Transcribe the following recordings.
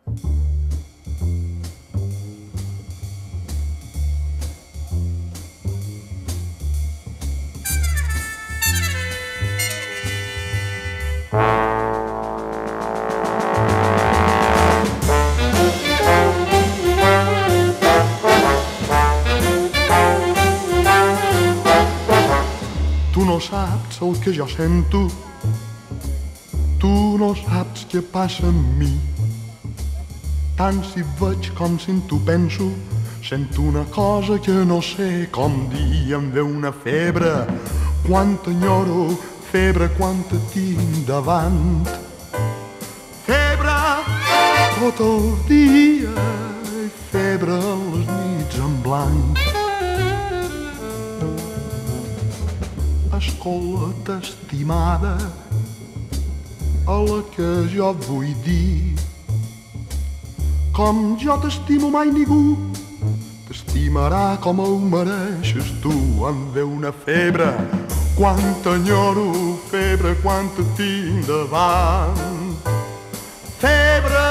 Tu no saps el que jo sento, tu no saps què passa amb mi. Tant si veig com si en tu penso, sento una cosa que no sé com dir. Em ve una febre quan t'enyoro, febre quan te tinc davant. Febre tot el dia i febre a les nits en blanc. Escolta, estimada, a la que jo vull dir, com jo t'estimo mai ningú t'estimarà com ho mereixes tu. Em ve una febre quan t'enyoro, febre quan te tinc davant. Febre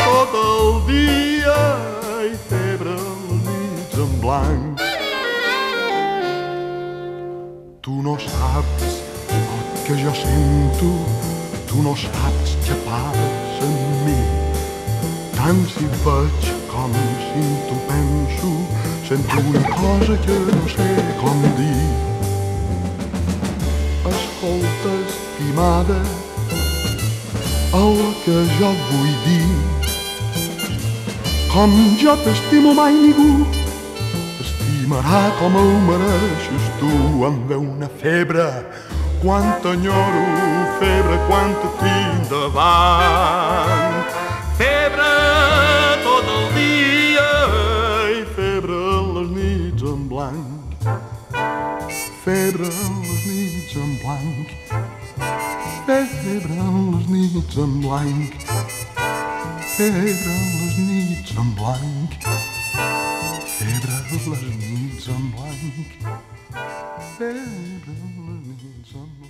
tot el dia i febre a les nits en blanc. Tu no saps el que jo sento, tu no saps què passa en mi. Tant si veig com si en tu penso, sento una cosa que no sé com dir. Escolta, estimada, el que jo vull dir, com jo t'estimo mai ningú t'estimarà com ho mereixes tu. Em ve una febre quan t'enyoro, febre quan te tinc davant. Febre tot el dia i febre a les nits en blanc. Febre a les nits en blanc. Febre a les nits en blanc. Febre a les nits en blanc. Febre a les nits en blanc. Febre a les nits en blanc.